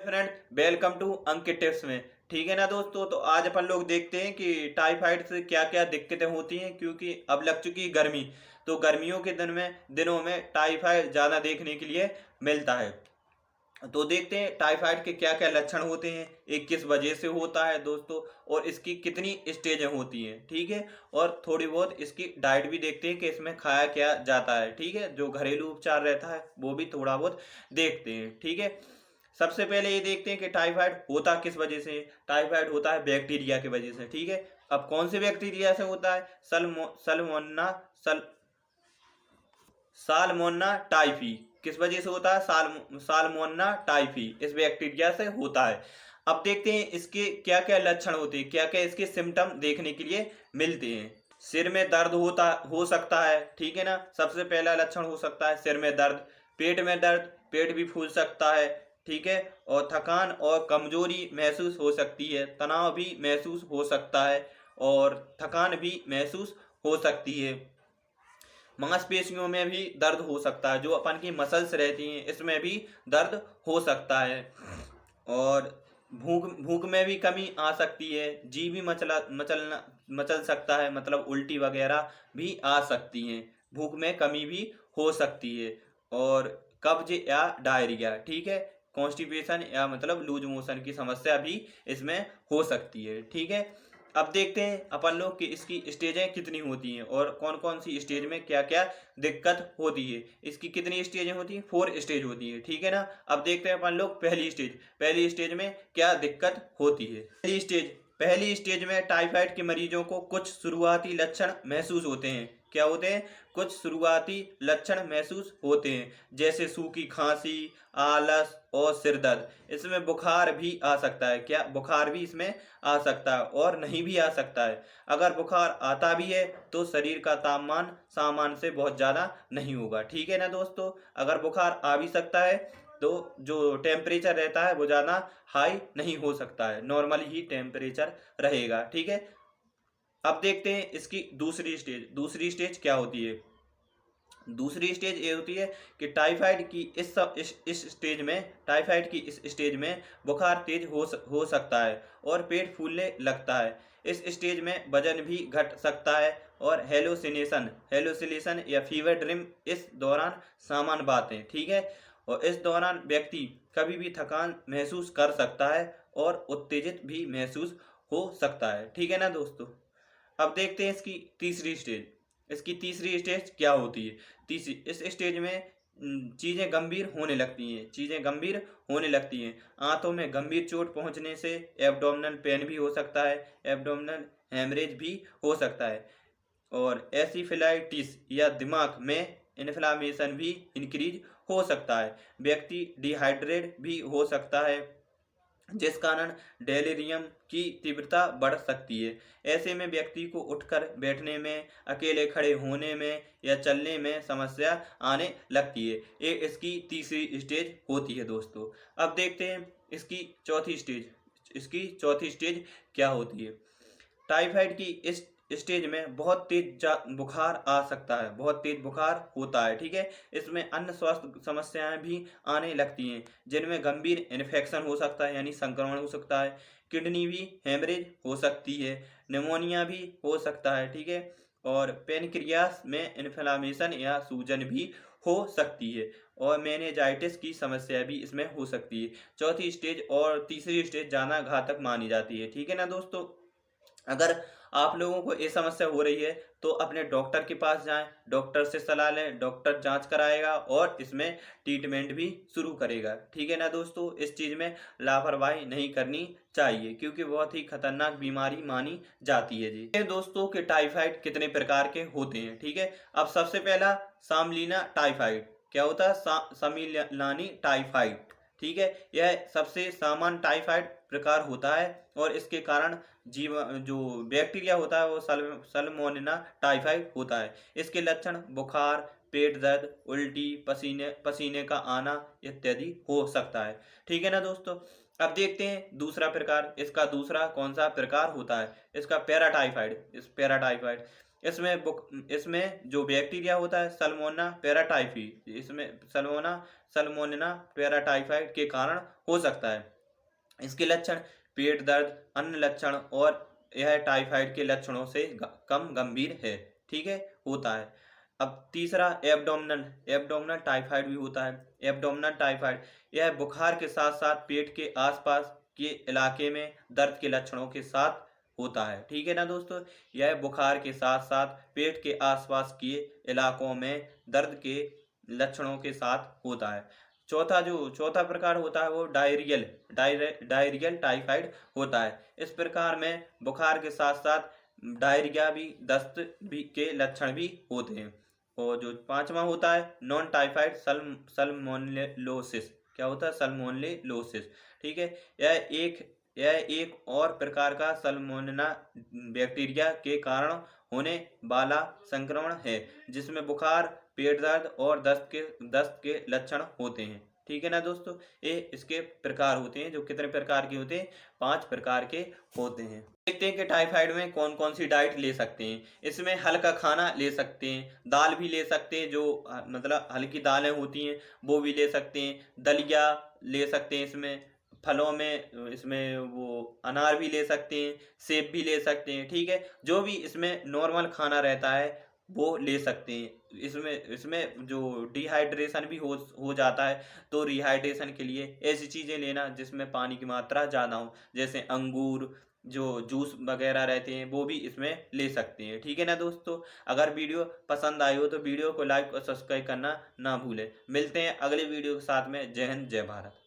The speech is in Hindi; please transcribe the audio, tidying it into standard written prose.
Friend, welcome to Ankit tips में। ठीक है ना दोस्तों, तो आज अपन लोग देखते हैं कि टाइफाइड से क्या क्या दिक्कतें होती हैं। क्योंकि अब लग चुकी है गर्मी, तो गर्मियों के दिनों में टाइफाइड ज़्यादा देखने के लिए मिलता है। तो देखते हैं टाइफाइड के क्या क्या लक्षण होते हैं, ये किस वजह से होता है दोस्तों, और इसकी कितनी स्टेजें होती हैं। ठीक है, और थोड़ी बहुत इसकी डाइट भी देखते हैं कि इसमें खाया क्या जाता है। ठीक है, जो घरेलू उपचार रहता है वो भी थोड़ा बहुत देखते हैं। ठीक है, सबसे पहले ये देखते हैं कि टाइफाइड होता किस वजह से। टाइफाइड होता है बैक्टीरिया की वजह से। ठीक है, अब कौन से बैक्टीरिया से होता है? सलमोन्ना सल सालमोन्ना टाइफी। किस वजह से होता है? सालमोन्ना टाइफी इस बैक्टीरिया से होता है। अब देखते हैं इसके क्या क्या लक्षण होते हैं, क्या क्या इसके सिम्टम देखने के लिए मिलते हैं। सिर में दर्द हो सकता है। ठीक है ना, सबसे पहला लक्षण हो सकता है सिर में दर्द। पेट में दर्द, पेट भी फूल सकता है। ठीक है, और थकान और कमजोरी महसूस हो सकती है। तनाव भी महसूस हो सकता है और थकान भी महसूस हो सकती है। मांसपेशियों में भी दर्द हो सकता है, जो अपन की मसल्स रहती हैं इसमें भी दर्द हो सकता है। और भूख भूख में भी कमी आ सकती है। जी भी मचल सकता है, मतलब उल्टी वगैरह भी आ सकती हैं। भूख में कमी भी हो सकती है। और कब्ज या डायरिया, ठीक है, कॉन्स्टिपेशन या मतलब लूज मोशन की समस्या भी इसमें हो सकती है। ठीक है, अब देखते हैं अपन लोग कि इसकी स्टेजें कितनी होती हैं और कौन कौन सी स्टेज में क्या क्या दिक्कत होती है। इसकी कितनी स्टेजें होती हैं? 4 स्टेज होती है। ठीक है ना, अब देखते हैं अपन लोग पहली स्टेज में क्या दिक्कत होती है। पहली स्टेज में टाइफाइड के मरीजों को कुछ शुरुआती लक्षण महसूस होते हैं। क्या होते हैं? कुछ शुरुआती लक्षण महसूस होते हैं, जैसे सूखी खांसी, आलस और सिर दर्द। इसमें बुखार भी आ सकता है। क्या? बुखार भी इसमें आ सकता है और नहीं भी आ सकता है। अगर बुखार आता भी है तो शरीर का तापमान सामान्य से बहुत ज़्यादा नहीं होगा। ठीक है ना दोस्तों, अगर बुखार आ भी सकता है तो जो टेम्परेचर रहता है वो ज़्यादा हाई नहीं हो सकता है, नॉर्मल ही टेम्परेचर रहेगा। ठीक है, अब देखते हैं इसकी दूसरी स्टेज क्या होती है। दूसरी स्टेज ये होती है कि टाइफाइड की इस स्टेज में बुखार तेज हो सकता है और पेट फूलने लगता है। इस स्टेज में वजन भी घट सकता है और हेलोसिनेशन या फीवर ड्रीम इस दौरान सामान्य बात है। ठीक है, और इस दौरान व्यक्ति कभी भी थकान महसूस कर सकता है और उत्तेजित भी महसूस हो सकता है। ठीक है ना दोस्तों, अब देखते हैं इसकी तीसरी स्टेज क्या होती है। इस स्टेज में चीज़ें गंभीर होने लगती हैं। आंतों में गंभीर चोट पहुंचने से एब्डोमिनल पेन भी हो सकता है, एब्डोमिनल हेमरेज भी हो सकता है, और एसिफिलाइटिस या दिमाग में इन्फ्लामेशन भी इंक्रीज हो सकता है। व्यक्ति डिहाइड्रेट भी हो सकता है, जिस कारण डेलिरियम की तीव्रता बढ़ सकती है। ऐसे में व्यक्ति को उठकर बैठने में, अकेले खड़े होने में या चलने में समस्या आने लगती है। ये इसकी तीसरी स्टेज होती है दोस्तों। अब देखते हैं इसकी चौथी स्टेज क्या होती है। टाइफाइड की इस स्टेज में बहुत तेज बुखार आ सकता है, बहुत तेज बुखार होता है। ठीक है, इसमें अन्य स्वास्थ्य समस्याएं भी आने लगती हैं, जिनमें गंभीर इन्फेक्शन हो सकता है, यानी संक्रमण हो सकता है। किडनी भी हेमरेज हो सकती है, निमोनिया भी हो सकता है। ठीक है, और पेनक्रियास में इन्फ्लामेशन या सूजन भी हो सकती है, और मेनिंजाइटिस की समस्या भी इसमें हो सकती है। चौथी स्टेज और तीसरी स्टेज ज़्यादा घातक मानी जाती है। ठीक है ना दोस्तों, अगर आप लोगों को ये समस्या हो रही है तो अपने डॉक्टर के पास जाएं, डॉक्टर से सलाह लें, डॉक्टर जांच कराएगा और इसमें ट्रीटमेंट भी शुरू करेगा। ठीक है ना दोस्तों, इस चीज़ में लापरवाही नहीं करनी चाहिए, क्योंकि बहुत ही खतरनाक बीमारी मानी जाती है जी। ये दोस्तों के टाइफाइड कितने प्रकार के होते हैं। ठीक है, अब सबसे पहला सामलीना टाइफाइड। क्या होता है? समीलानी टाइफाइड। ठीक है, यह सबसे सामान्य टाइफाइड प्रकार होता है और इसके कारण जो बैक्टीरिया होता है वो सल्मोनेला टाइफाइड होता है। इसके लक्षण बुखार, पेट दर्द, उल्टी, पसीने पसीने का आना इत्यादि हो सकता है। ठीक है ना दोस्तों, अब देखते हैं दूसरा प्रकार। इसका दूसरा कौन सा प्रकार होता है? इसका पैराटाइफाइड। इसमें जो बैक्टीरिया होता है सल्मोना पैराटाइफी, इसमें सल्मोना पैराटाइफाइड के कारण हो सकता है। इसके लक्षण पेट दर्द, अन्य लक्षण और यह टाइफाइड के लक्षणों से कम गंभीर है। ठीक है, होता है। अब तीसरा एब्डोमिनल एब्डोमिनल टाइफाइड भी होता है। एब्डोमिनल टाइफाइड यह बुखार के साथ साथ पेट के आसपास के इलाके में दर्द के लक्षणों के साथ होता है। ठीक है ना दोस्तों, यह बुखार के साथ साथ पेट के आसपास के इलाकों में दर्द के लक्षणों के साथ होता है। चौथा प्रकार होता है वो डायरियल टाइफाइड होता है। इस प्रकार में बुखार के साथ साथ डायरिया भी, दस्त भी के लक्षण भी होते हैं। और जो पांचवा होता है नॉन टाइफाइड सल्मोनेलोसिस। क्या होता है? सल्मोनेलोसिस। ठीक है, यह एक और प्रकार का सल्मोनेला बैक्टीरिया के कारण होने वाला संक्रमण है, जिसमें बुखार, पेट दर्द और दस्त के लक्षण होते हैं। ठीक है ना दोस्तों, ये इसके प्रकार होते हैं। जो कितने प्रकार के होते हैं? 5 प्रकार के होते हैं। देखते हैं कि टाइफाइड में कौन कौन सी डाइट ले सकते हैं। इसमें हल्का खाना ले सकते हैं, दाल भी ले सकते हैं, जो मतलब हल्की दालें होती हैं वो भी ले सकते हैं, दलिया ले सकते हैं, इसमें फलों में इसमें वो अनार भी ले सकते हैं, सेब भी ले सकते हैं। ठीक है, जो भी इसमें नॉर्मल खाना रहता है वो ले सकते हैं। इसमें इसमें जो डिहाइड्रेशन भी हो जाता है, तो रिहाइड्रेशन के लिए ऐसी चीज़ें लेना जिसमें पानी की मात्रा ज़्यादा हो, जैसे अंगूर, जो जूस वगैरह रहते हैं वो भी इसमें ले सकते हैं। ठीक है ना दोस्तों, अगर वीडियो पसंद आई हो तो वीडियो को लाइक और सब्सक्राइब करना ना भूलें। मिलते हैं अगले वीडियो के साथ में। जय हिंद, जय भारत।